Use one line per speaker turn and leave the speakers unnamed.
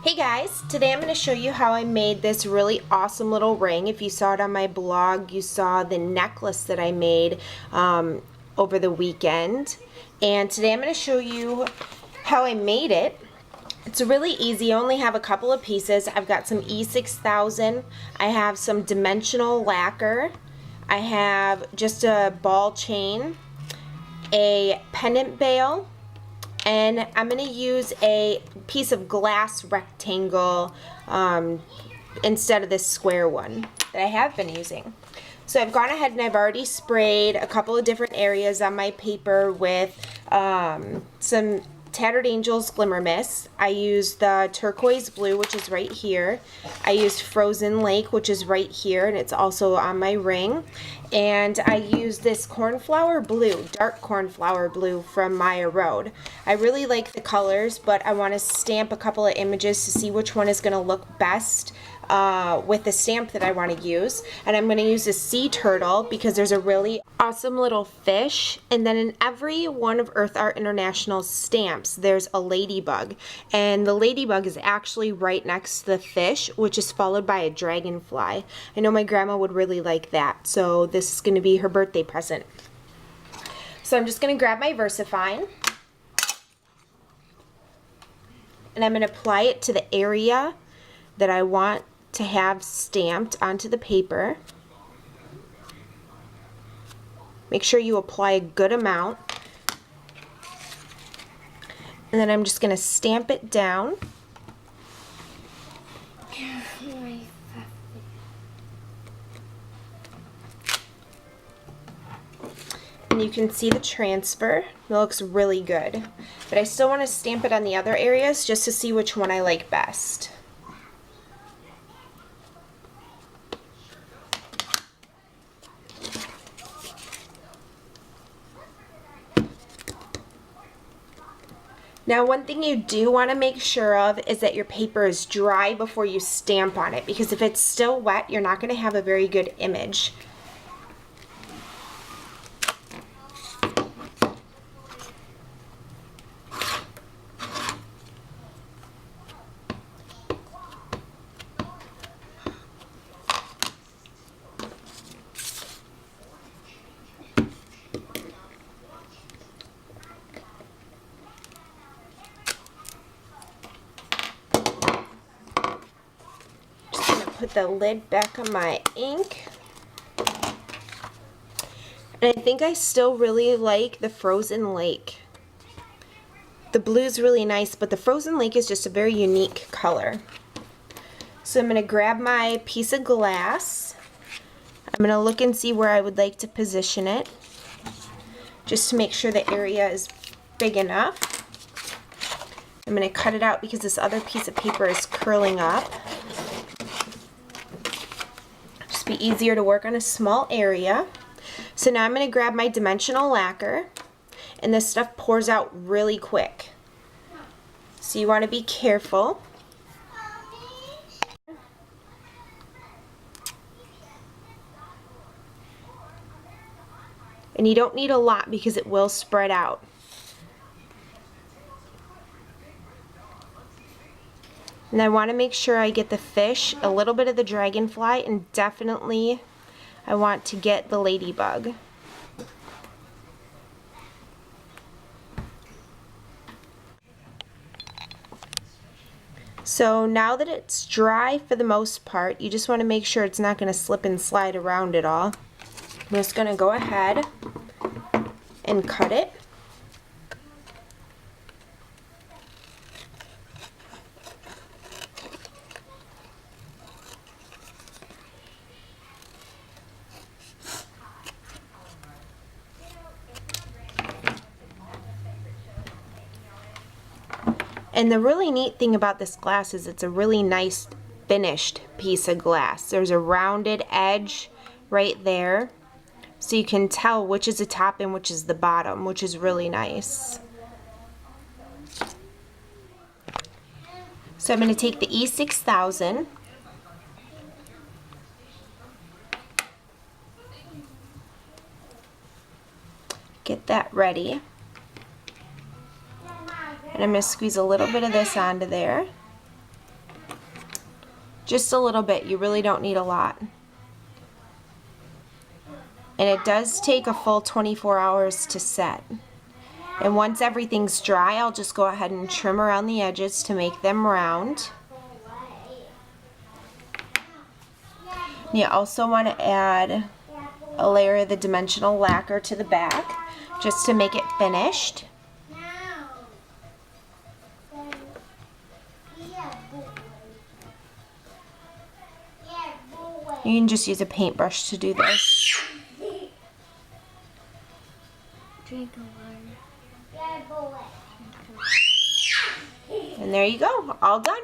Hey guys, today I'm going to show you how I made this really awesome little ring. If you saw it on my blog, you saw the necklace that I made over the weekend. And today I'm going to show you how I made it. It's really easy. I only have a couple of pieces. I've got some E6000. I have some dimensional lacquer. I have just a ball chain, a pendant bail, and I'm going to use a piece of glass rectangle instead of this square one that I have been using. So I've gone ahead and I've already sprayed a couple of different areas on my paper with some Tattered Angels Glimmer Mist. I used the turquoise blue, which is right here. I used Frozen Lake, which is right here, and it's also on my ring. And I used this cornflower blue, dark cornflower blue from Maya Road. I really like the colors, but I want to stamp a couple of images to see which one is going to look best with the stamp that I want to use. And I'm going to use a sea turtle because there's a really awesome little fish, and then in every one of Earth Art International's stamps there's a ladybug, and the ladybug is actually right next to the fish, which is followed by a dragonfly. I know my grandma would really like that, so this is going to be her birthday present. So I'm just going to grab my VersaFine and I'm going to apply it to the area that I want to have stamped onto the paper. Make sure you apply a good amount. And then I'm just going to stamp it down. And you can see the transfer. It looks really good. But I still want to stamp it on the other areas just to see which one I like best. Now, one thing you do want to make sure of is that your paper is dry before you stamp on it, because if it's still wet, you're not going to have a very good image. Put the lid back on my ink. And I think I still really like the Frozen Lake. The blue's really nice, but the Frozen Lake is just a very unique color. So I'm going to grab my piece of glass. I'm going to look and see where I would like to position it, just to make sure the area is big enough. I'm going to cut it out because this other piece of paper is curling up. Be easier to work on a small area. So now I'm going to grab my dimensional lacquer, and this stuff pours out really quick, so you want to be careful. And you don't need a lot because it will spread out. And I want to make sure I get the fish, a little bit of the dragonfly, and definitely I want to get the ladybug. So now that it's dry for the most part, you just want to make sure it's not going to slip and slide around at all. I'm just going to go ahead and cut it. And the really neat thing about this glass is it's a really nice finished piece of glass. There's a rounded edge right there, so you can tell which is the top and which is the bottom, which is really nice. So I'm going to take the E6000, get that ready. And I'm going to squeeze a little bit of this onto there. Just a little bit. You really don't need a lot. And it does take a full 24 hours to set. And once everything's dry, I'll just go ahead and trim around the edges to make them round. You also want to add a layer of the dimensional lacquer to the back just to make it finished. You can just use a paintbrush to do this.
Drink a water.
And there you go, all done.